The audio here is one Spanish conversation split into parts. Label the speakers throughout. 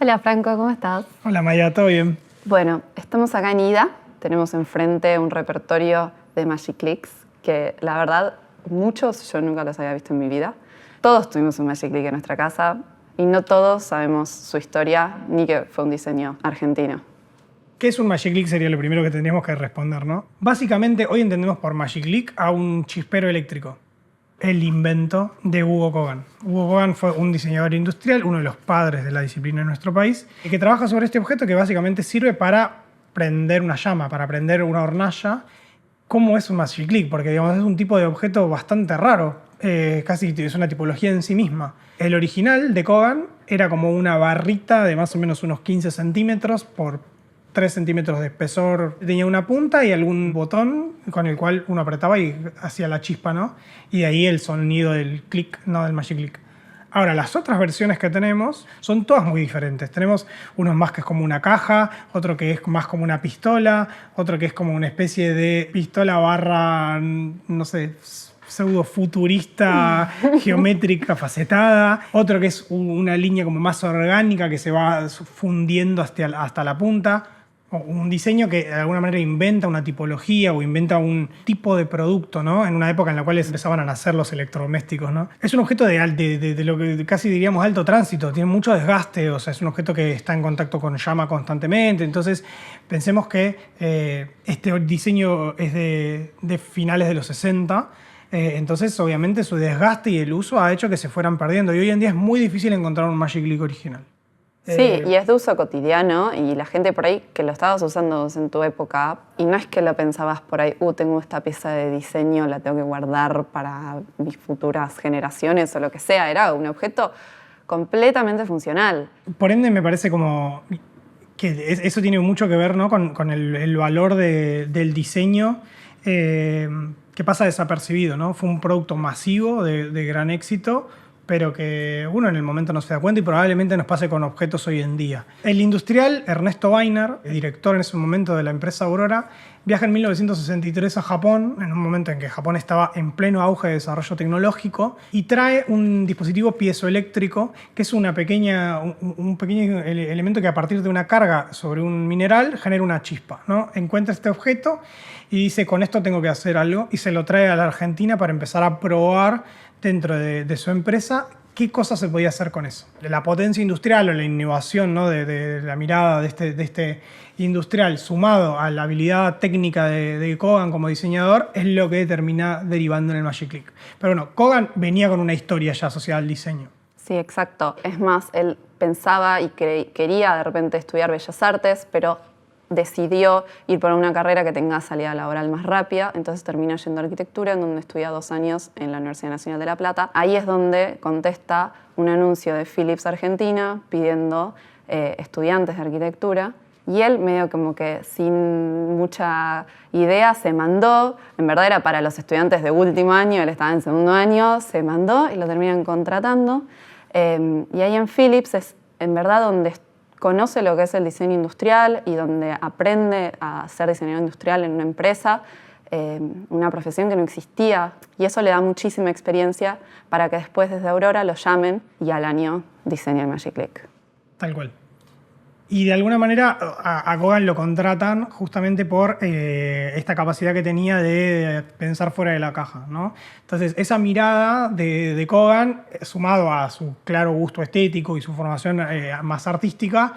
Speaker 1: Hola Franco, ¿cómo estás?
Speaker 2: Hola Maya, ¿todo bien?
Speaker 1: Bueno, estamos acá en IDA, tenemos enfrente un repertorio de Magic Clicks que la verdad muchos yo nunca los había visto en mi vida. Todos tuvimos un Magic Click en nuestra casa y no todos sabemos su historia ni que fue un diseño argentino.
Speaker 2: ¿Qué es un Magic Click? Sería lo primero que tendríamos que responder, ¿no? Básicamente, hoy entendemos por Magic Click a un chispero eléctrico. El invento de Hugo Kogan. Hugo Kogan fue un diseñador industrial, uno de los padres de la disciplina en nuestro país, y que trabaja sobre este objeto que básicamente sirve para prender una llama, para prender una hornalla. ¿Cómo es un Magic Click? Porque digamos, es un tipo de objeto bastante raro, casi es una tipología en sí misma. El original de Kogan era como una barrita de más o menos unos 15 centímetros por 3 centímetros de espesor. Tenía una punta y algún botón con el cual uno apretaba y hacía la chispa, ¿no? Y de ahí el sonido del click, no del Magic Click. Ahora, las otras versiones que tenemos son todas muy diferentes. Tenemos unos más que es como una caja, otro que es más como una pistola, otro que es como una especie de pistola barra, no sé, pseudo futurista, geométrica, facetada. Otro que es una línea como más orgánica que se va fundiendo hasta la punta. Un diseño que de alguna manera inventa una tipología o inventa un tipo de producto, ¿no? En una época en la cual empezaban a nacer los electrodomésticos, ¿no? Es un objeto de lo que casi diríamos alto tránsito, tiene mucho desgaste, o sea, es un objeto que está en contacto con llama constantemente. Entonces, pensemos que este diseño es de finales de los 60. Entonces, obviamente, su desgaste y el uso ha hecho que se fueran perdiendo. Y hoy en día es muy difícil encontrar un Magic Click original.
Speaker 1: Sí, y es de uso cotidiano y la gente por ahí que lo estabas usando en tu época y no es que lo pensabas por ahí, tengo esta pieza de diseño, la tengo que guardar para mis futuras generaciones o lo que sea, era un objeto completamente funcional.
Speaker 2: Por ende me parece como que eso tiene mucho que ver, ¿no? con el valor del diseño que pasa desapercibido, ¿no? Fue un producto masivo de gran éxito, pero que uno en el momento no se da cuenta y probablemente nos pase con objetos hoy en día. El industrial Ernesto Weiner, director en ese momento de la empresa Aurora, viaja en 1963 a Japón, en un momento en que Japón estaba en pleno auge de desarrollo tecnológico, y trae un dispositivo piezoeléctrico, que es un pequeño elemento que a partir de una carga sobre un mineral genera una chispa, ¿no? Encuentra este objeto y dice, con esto tengo que hacer algo, y se lo trae a la Argentina para empezar a probar dentro de su empresa qué cosas se podía hacer con eso. La potencia industrial o la innovación, ¿no? de la mirada de este industrial sumado a la habilidad técnica de Kogan como diseñador es lo que termina derivando en el Magic Click. Pero bueno, Kogan venía con una historia ya asociada al diseño.
Speaker 1: Sí, exacto. Es más, él pensaba y quería de repente estudiar Bellas Artes, pero decidió ir por una carrera que tenga salida laboral más rápida, entonces terminó yendo a arquitectura, en donde estudia 2 años en la Universidad Nacional de La Plata. Ahí es donde contesta un anuncio de Philips Argentina pidiendo estudiantes de arquitectura, y él medio como que sin mucha idea se mandó. En verdad era para los estudiantes de último año, él estaba en segundo año, se mandó y lo terminan contratando. Y ahí en Philips es en verdad donde conoce lo que es el diseño industrial y donde aprende a ser diseñador industrial en una empresa, una profesión que no existía, y eso le da muchísima experiencia para que después desde Aurora lo llamen y al año diseñe el Magic Click.
Speaker 2: Tal cual. Y de alguna manera a Kogan lo contratan justamente por esta capacidad que tenía de pensar fuera de la caja, ¿no? Entonces, esa mirada de Kogan, sumado a su claro gusto estético y su formación más artística,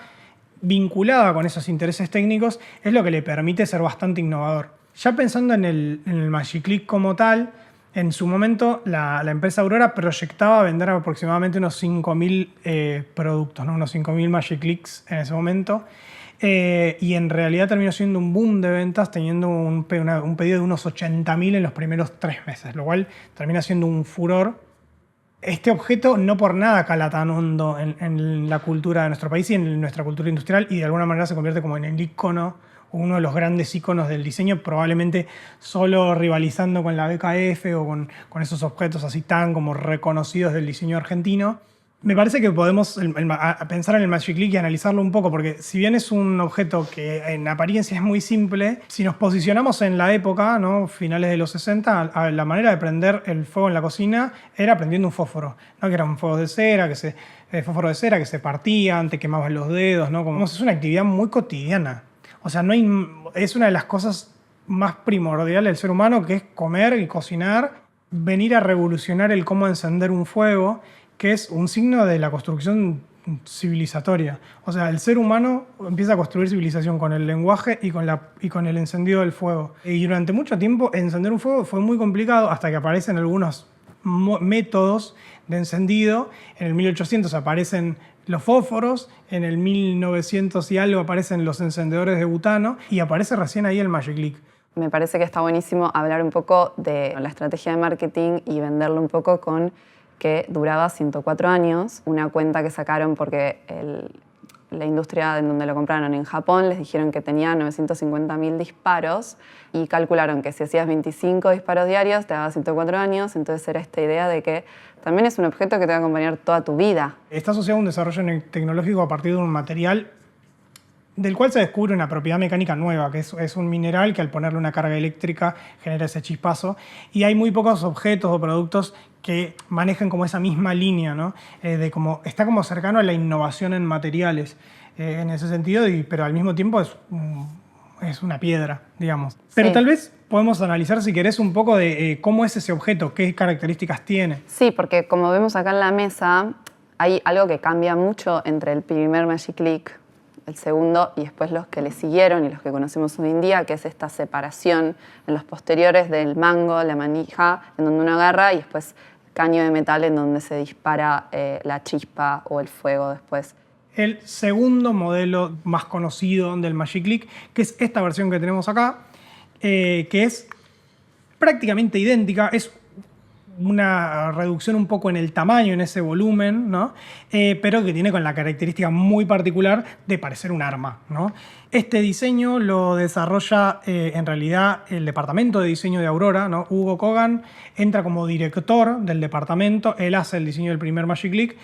Speaker 2: vinculada con esos intereses técnicos, es lo que le permite ser bastante innovador. Ya pensando en el Magic Click como tal, en su momento, la empresa Aurora proyectaba vender aproximadamente unos 5.000 productos, ¿no? Unos 5.000 Magic Clicks en ese momento. Y en realidad terminó siendo un boom de ventas, teniendo un pedido de unos 80.000 en los primeros 3 meses, lo cual termina siendo un furor. Este objeto no por nada cala tan hondo en la cultura de nuestro país y en nuestra cultura industrial, y de alguna manera se convierte como en el ícono, uno de los grandes iconos del diseño, probablemente solo rivalizando con la BKF o con esos objetos así tan como reconocidos del diseño argentino. Me parece que podemos pensar en el Magic Click y analizarlo un poco, porque si bien es un objeto que en apariencia es muy simple, si nos posicionamos en la época, ¿no? Finales de los 60, la manera de prender el fuego en la cocina era prendiendo un fósforo, ¿no? Que eran fuegos de cera, fósforo de cera que se partían, te quemaban los dedos, ¿no? Como, es una actividad muy cotidiana. O sea, es una de las cosas más primordiales del ser humano, que es comer y cocinar, venir a revolucionar el cómo encender un fuego, que es un signo de la construcción civilizatoria. O sea, el ser humano empieza a construir civilización con el lenguaje y con el encendido del fuego. Y durante mucho tiempo encender un fuego fue muy complicado hasta que aparecen algunos métodos de encendido. En el 1800 aparecen los fósforos, en el 1900 y algo aparecen los encendedores de butano y aparece recién ahí el Magic Click.
Speaker 1: Me parece que está buenísimo hablar un poco de la estrategia de marketing y venderlo un poco con que duraba 104 años, una cuenta que sacaron porque la industria en donde lo compraron en Japón les dijeron que tenía 950.000 disparos y calcularon que si hacías 25 disparos diarios te daba 104 años, entonces era esta idea de que también es un objeto que te va a acompañar toda tu vida.
Speaker 2: Está asociado a un desarrollo tecnológico a partir de un material del cual se descubre una propiedad mecánica nueva, que es un mineral que al ponerle una carga eléctrica genera ese chispazo. Y hay muy pocos objetos o productos que manejen como esa misma línea, ¿no? Está como cercano a la innovación en materiales en ese sentido, pero al mismo tiempo es una piedra, digamos. Pero sí, tal vez podemos analizar, si querés, un poco de cómo es ese objeto, qué características tiene.
Speaker 1: Sí, porque como vemos acá en la mesa, hay algo que cambia mucho entre el primer Magic Click, el segundo y después los que le siguieron y los que conocemos hoy en día, que es esta separación en los posteriores del mango, la manija, en donde uno agarra, y después caño de metal en donde se dispara la chispa o el fuego después.
Speaker 2: El segundo modelo más conocido del Magic Click, que es esta versión que tenemos acá, que es prácticamente idéntica, es una reducción un poco en el tamaño, en ese volumen, ¿no? Pero que tiene con la característica muy particular de parecer un arma, ¿no? Este diseño lo desarrolla en realidad el departamento de diseño de Aurora, ¿no? Hugo Kogan entra como director del departamento, él hace el diseño del primer Magic Click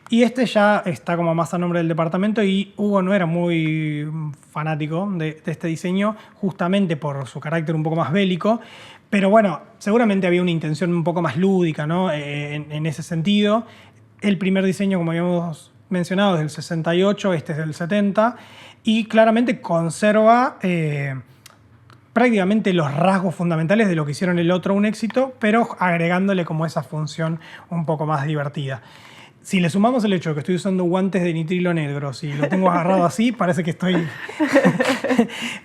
Speaker 2: y este ya está como más a nombre del departamento y Hugo no era muy fanático de este diseño justamente por su carácter un poco más bélico. Pero bueno, seguramente había una intención un poco más lúdica, ¿no? En ese sentido. El primer diseño, como habíamos mencionado, es del 68, este es del 70, y claramente conserva prácticamente los rasgos fundamentales de lo que hicieron el otro un éxito, pero agregándole como esa función un poco más divertida. Si le sumamos el hecho de que estoy usando guantes de nitrilo negro, si lo tengo agarrado así, parece que estoy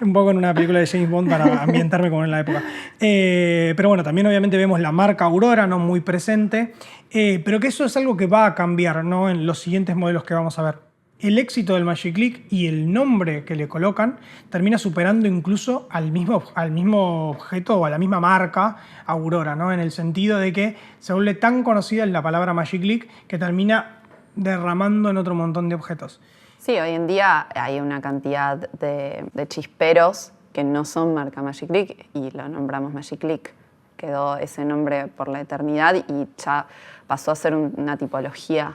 Speaker 2: un poco en una película de James Bond para ambientarme como en la época. Pero bueno, también obviamente vemos la marca Aurora, ¿no? Muy presente, pero que eso es algo que va a cambiar, ¿no? En los siguientes modelos que vamos a ver. El éxito del Magic Click y el nombre que le colocan termina superando incluso al mismo objeto o a la misma marca Aurora, ¿no? En el sentido de que se vuelve tan conocida la palabra Magic Click que termina derramando en otro montón de objetos.
Speaker 1: Sí, hoy en día hay una cantidad de chisperos que no son marca Magic Click y lo nombramos Magic Click. Quedó ese nombre por la eternidad y ya pasó a ser una tipología.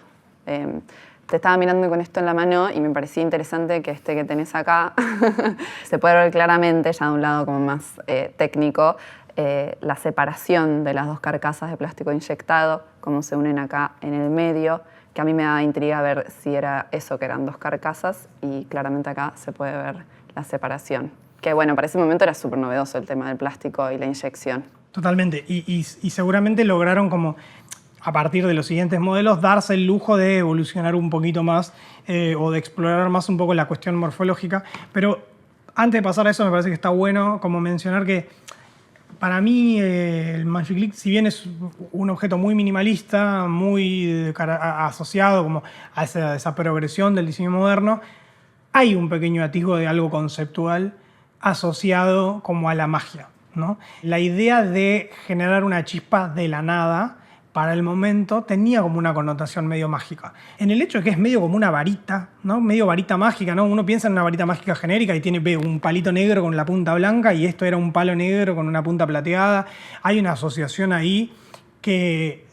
Speaker 1: Te estaba mirando con esto en la mano y me parecía interesante que este que tenés acá se puede ver claramente, ya de un lado como más técnico, la separación de las dos carcasas de plástico inyectado, cómo se unen acá en el medio, que a mí me daba intriga ver si era eso, que eran dos carcasas, y claramente acá se puede ver la separación. Que bueno, para ese momento era súper novedoso el tema del plástico y la inyección.
Speaker 2: Totalmente, y seguramente lograron como, a partir de los siguientes modelos, darse el lujo de evolucionar un poquito más o de explorar más un poco la cuestión morfológica. Pero antes de pasar a eso, me parece que está bueno como mencionar que para mí el Magic Click, si bien es un objeto muy minimalista, muy asociado como a esa progresión del diseño moderno, hay un pequeño atisbo de algo conceptual asociado como a la magia, ¿no? La idea de generar una chispa de la nada para el momento tenía como una connotación medio mágica. En el hecho de que es medio como una varita, ¿no? Medio varita mágica, ¿no? Uno piensa en una varita mágica genérica y tiene un palito negro con la punta blanca y esto era un palo negro con una punta plateada. Hay una asociación ahí que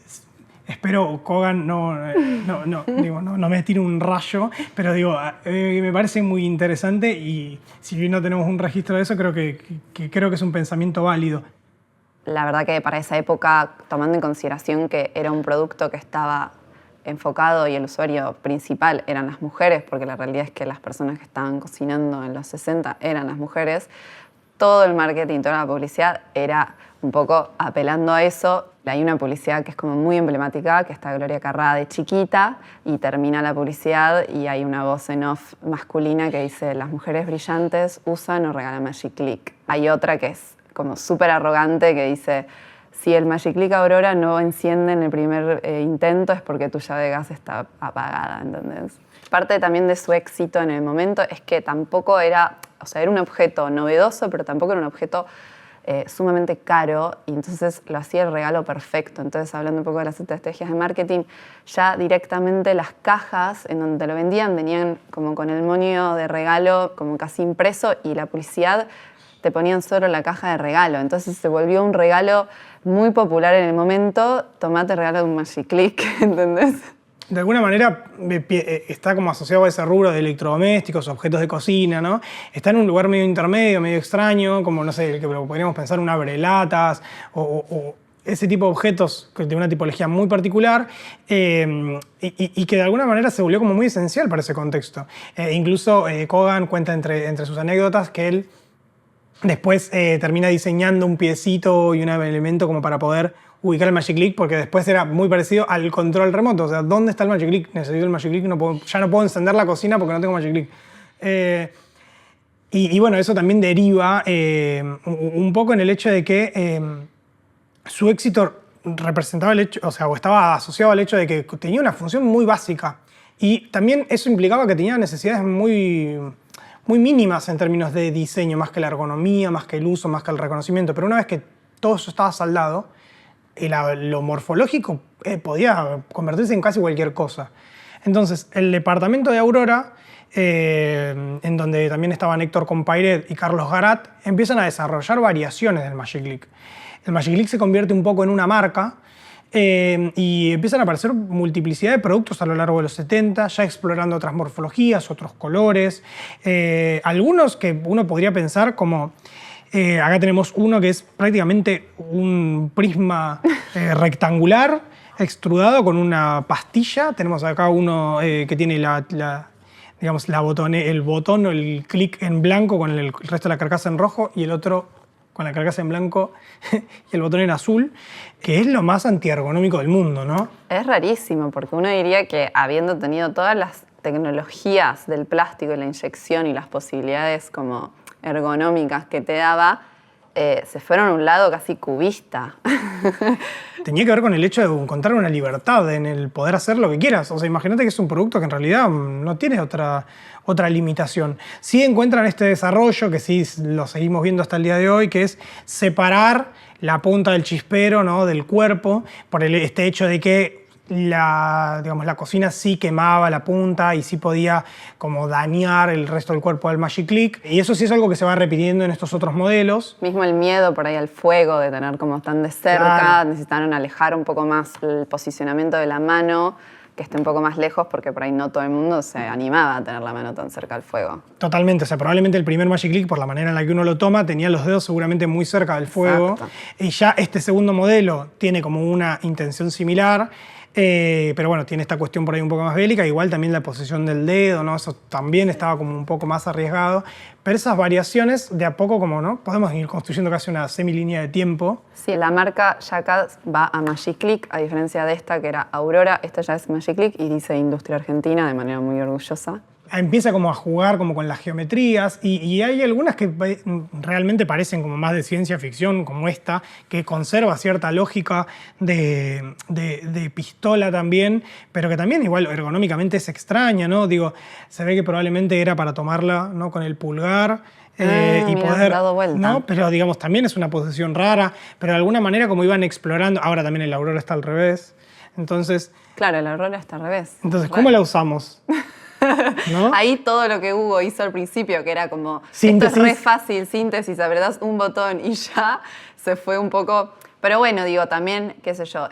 Speaker 2: Espero Kogan no me tire un rayo, pero digo, me parece muy interesante y si bien no tenemos un registro de eso, creo que es un pensamiento válido.
Speaker 1: La verdad que para esa época, tomando en consideración que era un producto que estaba enfocado y el usuario principal eran las mujeres, porque la realidad es que las personas que estaban cocinando en los 60 eran las mujeres, todo el marketing, toda la publicidad era un poco apelando a eso. Hay una publicidad que es como muy emblemática, que está Gloria Carrá de chiquita y termina la publicidad y hay una voz en off masculina que dice las mujeres brillantes usan o regalan Magic Click. Hay otra que es como súper arrogante que dice si el Magic Click Aurora no enciende en el primer intento es porque tu llave de gas está apagada, ¿entendés? Parte también de su éxito en el momento es que tampoco era, o sea, era un objeto novedoso, pero tampoco era un objeto sumamente caro y entonces lo hacía el regalo perfecto. Entonces, hablando un poco de las estrategias de marketing, ya directamente las cajas en donde te lo vendían venían como con el moño de regalo como casi impreso y la publicidad te ponían solo la caja de regalo. Entonces se volvió un regalo muy popular en el momento. Tomate regalo de un Magic Click, ¿entendés?
Speaker 2: De alguna manera está como asociado a ese rubro de electrodomésticos, objetos de cocina, ¿no? Está en un lugar medio intermedio, medio extraño, como, no sé, que podríamos pensar un abrelatas o ese tipo de objetos de una tipología muy particular y que de alguna manera se volvió como muy esencial para ese contexto. Incluso Kogan cuenta entre sus anécdotas que él después termina diseñando un piecito y un elemento como para poder ubicar el Magic Click, porque después era muy parecido al control remoto. O sea, ¿dónde está el Magic Click? Necesito el Magic Click, ya no puedo encender la cocina porque no tengo Magic Click. Y bueno, eso también deriva un poco en el hecho de que su éxito representaba el hecho, o estaba asociado al hecho de que tenía una función muy básica. Y también eso implicaba que tenía necesidades muy mínimas en términos de diseño, más que la ergonomía, más que el uso, más que el reconocimiento. Pero una vez que todo eso estaba saldado, lo morfológico podía convertirse en casi cualquier cosa. Entonces, el departamento de Aurora, en donde también estaban Héctor Compairet y Carlos Garat, empiezan a desarrollar variaciones del Magic Click. El Magic Click se convierte un poco en una marca y empiezan a aparecer multiplicidad de productos a lo largo de los 70, ya explorando otras morfologías, otros colores, algunos que uno podría pensar como... acá tenemos uno que es prácticamente un prisma rectangular extrudado con una pastilla. Tenemos acá uno que tiene el botón o el clic en blanco con el resto de la carcasa en rojo y el otro con la carcasa en blanco y el botón en azul, que es lo más antiergonómico del mundo, ¿no?
Speaker 1: Es rarísimo porque uno diría que habiendo tenido todas las tecnologías del plástico y la inyección y las posibilidades como ergonómicas que te daba, se fueron a un lado casi cubista.
Speaker 2: Tenía que ver con el hecho de encontrar una libertad en el poder hacer lo que quieras. O sea, imagínate que es un producto que en realidad no tiene otra limitación. Sí encuentran este desarrollo, que sí lo seguimos viendo hasta el día de hoy, que es separar la punta del chispero, ¿no?, del cuerpo, por este hecho de que la cocina sí quemaba la punta y sí podía como dañar el resto del cuerpo del Magic Click. Y eso sí es algo que se va repitiendo en estos otros modelos.
Speaker 1: Mismo el miedo por ahí al fuego, de tener como tan de cerca, claro. Necesitaron alejar un poco más el posicionamiento de la mano, que esté un poco más lejos, porque por ahí no todo el mundo se animaba a tener la mano tan cerca al fuego.
Speaker 2: Totalmente, o sea, probablemente el primer Magic Click, por la manera en la que uno lo toma, tenía los dedos seguramente muy cerca del fuego. Exacto. Y ya este segundo modelo tiene como una intención similar. Pero bueno, tiene esta cuestión por ahí un poco más bélica, igual también la posición del dedo, ¿no? Eso también estaba como un poco más arriesgado, pero esas variaciones de a poco como, ¿no?, podemos ir construyendo casi una semilínea de tiempo.
Speaker 1: Sí, la marca ya acá va a Magic Click, a diferencia de esta que era Aurora, esta ya es Magic Click y dice Industria Argentina de manera muy orgullosa.
Speaker 2: Empieza como a jugar como con las geometrías y hay algunas que realmente parecen como más de ciencia ficción, como esta, que conserva cierta lógica de pistola también, pero que también igual ergonómicamente es extraña, ¿no? Digo, se ve que probablemente era para tomarla, ¿no?, con el pulgar y poder...
Speaker 1: dado vuelta.
Speaker 2: ¿No? Pero digamos, también es una posición rara, pero de alguna manera como iban explorando, ahora también el Aurora está al revés, entonces...
Speaker 1: Claro, el Aurora está al revés.
Speaker 2: Entonces, ¿cómo la usamos? ¿No?
Speaker 1: Ahí todo lo que Hugo hizo al principio, que era como,
Speaker 2: síntesis.
Speaker 1: Esto es re fácil, síntesis, apretás un botón y ya se fue un poco Pero bueno, digo, también, qué sé yo,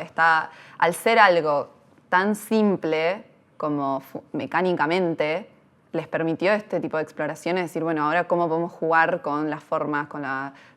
Speaker 1: al ser algo tan simple como mecánicamente, les permitió este tipo de exploraciones, decir, bueno, ahora cómo podemos jugar con las formas,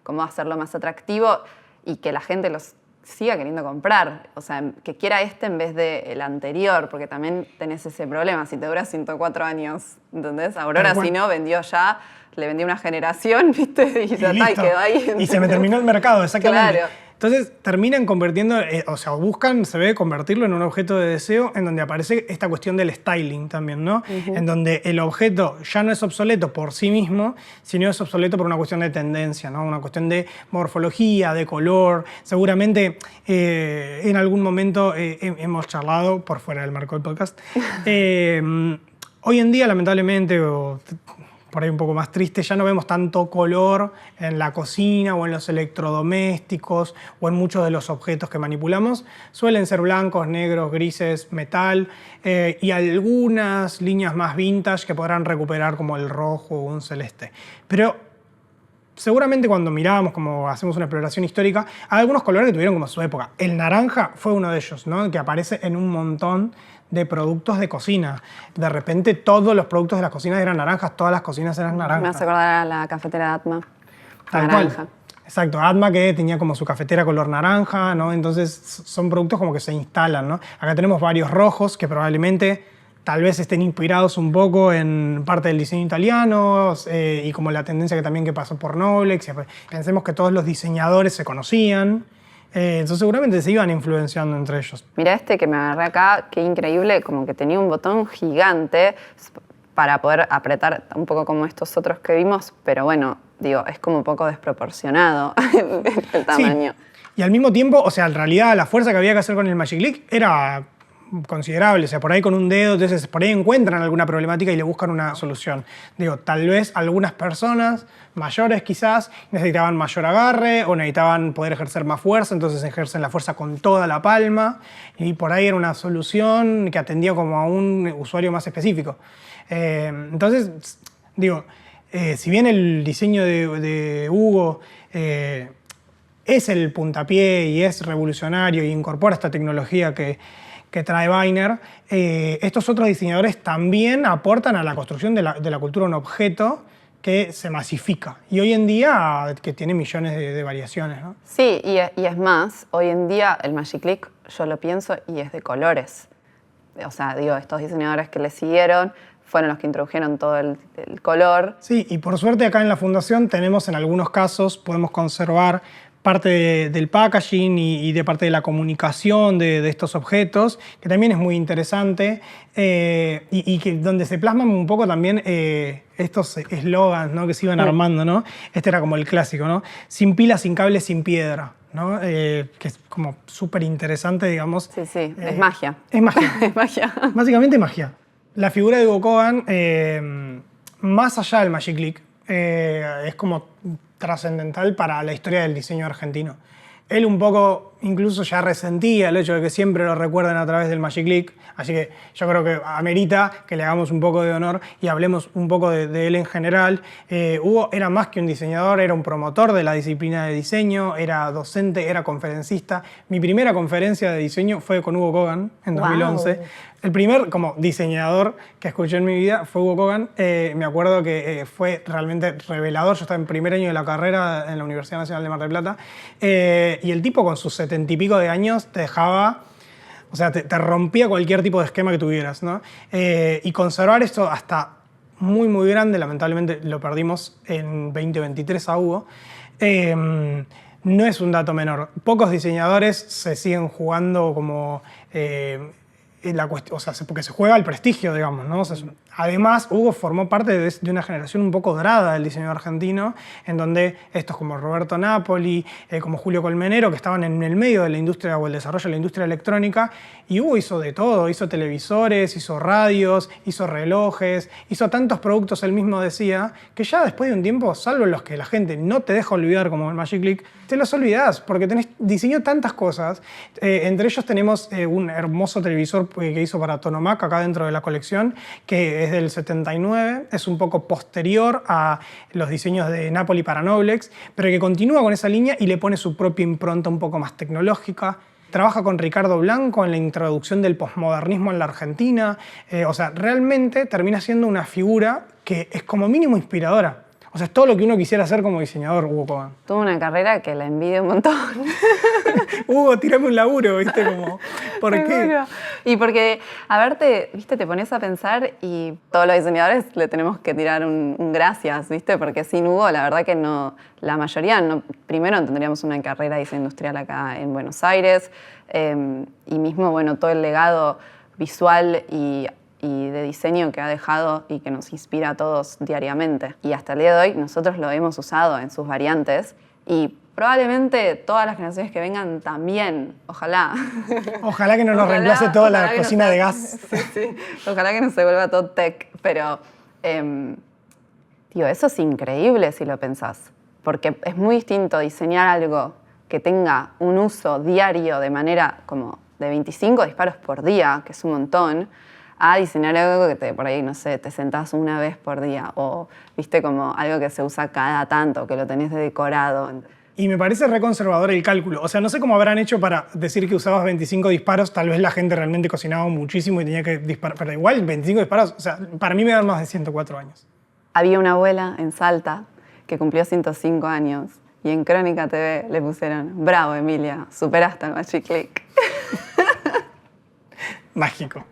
Speaker 1: cómo hacerlo más atractivo y que la gente los siga queriendo comprar. O sea, que quiera en vez del anterior, porque también tenés ese problema. Si te dura 104 años, ¿entendés? Aurora, si no, vendió ya, le vendió una generación, ¿viste? Y ya está, y quedó ahí.
Speaker 2: Y se me terminó el mercado, exactamente.
Speaker 1: Claro.
Speaker 2: Entonces terminan convirtiendo, o sea, buscan, se ve, convertirlo en un objeto de deseo en donde aparece esta cuestión del styling también, ¿no? En donde el objeto ya no es obsoleto por sí mismo, sino es obsoleto por una cuestión de tendencia, ¿no? Una cuestión de morfología, de color. Seguramente en algún momento hemos charlado, por fuera del marco del podcast, hoy en día, lamentablemente, por ahí un poco más triste, ya no vemos tanto color en la cocina o en los electrodomésticos o en muchos de los objetos que manipulamos. Suelen ser blancos, negros, grises, metal y algunas líneas más vintage que podrán recuperar como el rojo o un celeste. Pero seguramente cuando miramos, como hacemos una exploración histórica, hay algunos colores que tuvieron como su época. El naranja fue uno de ellos, ¿no? Que aparece en un montón de productos de cocina. De repente todos los productos de las cocinas eran naranjas, todas las cocinas eran naranjas.
Speaker 1: Me hace acordar a la cafetera de Atma.
Speaker 2: Tal
Speaker 1: naranja.
Speaker 2: Cual. Exacto, Atma que tenía como su cafetera color naranja, ¿no? Entonces son productos como que se instalan, ¿no? Acá tenemos varios rojos que probablemente tal vez estén inspirados un poco en parte del diseño italiano y como la tendencia que pasó por Noblex. Pensemos que todos los diseñadores se conocían. Entonces seguramente se iban influenciando entre ellos.
Speaker 1: Mirá que me agarré acá, qué increíble, como que tenía un botón gigante para poder apretar un poco como estos otros que vimos, pero bueno, digo, es como un poco desproporcionado el tamaño.
Speaker 2: Sí. Y al mismo tiempo, o sea, en realidad la fuerza que había que hacer con el Magic Click era considerable, o sea, por ahí con un dedo, entonces por ahí encuentran alguna problemática y le buscan una solución. Digo, tal vez algunas personas mayores quizás necesitaban mayor agarre o necesitaban poder ejercer más fuerza, entonces ejercen la fuerza con toda la palma y por ahí era una solución que atendía como a un usuario más específico. Entonces, digo, si bien el diseño de Hugo es el puntapié y es revolucionario y incorpora esta tecnología que trae Weiner, estos otros diseñadores también aportan a la construcción de la cultura un objeto que se masifica. Y hoy en día que tiene millones de variaciones, ¿no?
Speaker 1: Sí, y es más, hoy en día el Magic Click, yo lo pienso, y es de colores. O sea, digo, estos diseñadores que le siguieron fueron los que introdujeron todo el color.
Speaker 2: Sí, y por suerte acá en la Fundación tenemos en algunos casos, podemos conservar parte del packaging y de parte de la comunicación de estos objetos, que también es muy interesante, y que donde se plasman un poco también estos eslogans, ¿no? Que se iban armando, ¿no? Este era como el clásico, ¿no? Sin pila, sin cable, sin piedra, ¿no? Que es como súper interesante, digamos.
Speaker 1: Sí, sí, es magia.
Speaker 2: Es magia.
Speaker 1: Es magia.
Speaker 2: Básicamente magia. La figura de Hugo Kogan, más allá del Magic Click, es como trascendental para la historia del diseño argentino. Él un poco incluso ya resentía el hecho de que siempre lo recuerden a través del Magic Click, así que yo creo que amerita que le hagamos un poco de honor y hablemos un poco de él en general. Hugo era más que un diseñador, era un promotor de la disciplina de diseño, era docente, era conferencista. Mi primera conferencia de diseño fue con Hugo Kogan en 2011. Wow. El primer como diseñador que escuché en mi vida fue Hugo Kogan. Me acuerdo que fue realmente revelador. Yo estaba en primer año de la carrera en la Universidad Nacional de Mar del Plata y el tipo con sus 70 y pico de años te dejaba, o sea, te rompía cualquier tipo de esquema que tuvieras, ¿no? Y conservar esto hasta muy, muy grande, lamentablemente lo perdimos en 2023 a Hugo, no es un dato menor. Pocos diseñadores se siguen jugando como o sea, porque se juega el prestigio, digamos, ¿no? O sea, además, Hugo formó parte de una generación un poco dorada del diseño argentino, en donde estos como Roberto Napoli, como Julio Colmenero, que estaban en el medio de la industria o el desarrollo de la industria electrónica, y Hugo hizo de todo, hizo televisores, hizo radios, hizo relojes, hizo tantos productos, él mismo decía, que ya después de un tiempo, salvo los que la gente no te deja olvidar, como el Magic Click, te los olvidás, porque diseñó tantas cosas. Entre ellos tenemos un hermoso televisor que hizo para Tonomac acá dentro de la colección, que es del 79, es un poco posterior a los diseños de Napoli para Noblex, pero que continúa con esa línea y le pone su propia impronta un poco más tecnológica. Trabaja con Ricardo Blanco en la introducción del posmodernismo en la Argentina. O sea, realmente termina siendo una figura que es como mínimo inspiradora. O sea, es todo lo que uno quisiera hacer como diseñador, Hugo Kogan.
Speaker 1: Tuvo una carrera que la envidio un montón.
Speaker 2: Hugo, tirame un laburo, ¿viste? Como, ¿por qué?
Speaker 1: Seguro. Y porque, a verte, ¿viste? Te pones a pensar y todos los diseñadores le tenemos que tirar un gracias, ¿viste? Porque sin Hugo, la verdad que no, la mayoría, no, primero no tendríamos una carrera de diseño industrial acá en Buenos Aires, y mismo, bueno, todo el legado visual y de diseño que ha dejado y que nos inspira a todos diariamente. Y hasta el día de hoy nosotros lo hemos usado en sus variantes y probablemente todas las generaciones que vengan también, ojalá.
Speaker 2: Ojalá que no nos reemplace toda la cocina de gas.
Speaker 1: Sí, sí. Ojalá que no se vuelva todo tech, pero digo, eso es increíble si lo pensás, porque es muy distinto diseñar algo que tenga un uso diario de manera como de 25 disparos por día, que es un montón, a diseñar algo que por ahí, no sé, te sentás una vez por día o, viste, como algo que se usa cada tanto, que lo tenés de decorado.
Speaker 2: Y me parece reconservador el cálculo. O sea, no sé cómo habrán hecho para decir que usabas 25 disparos. Tal vez la gente realmente cocinaba muchísimo y tenía que disparar. Pero igual, 25 disparos, o sea, para mí me dan más de 104 años.
Speaker 1: Había una abuela en Salta que cumplió 105 años y en Crónica TV le pusieron: bravo, Emilia, superaste al Magic Click.
Speaker 2: Mágico.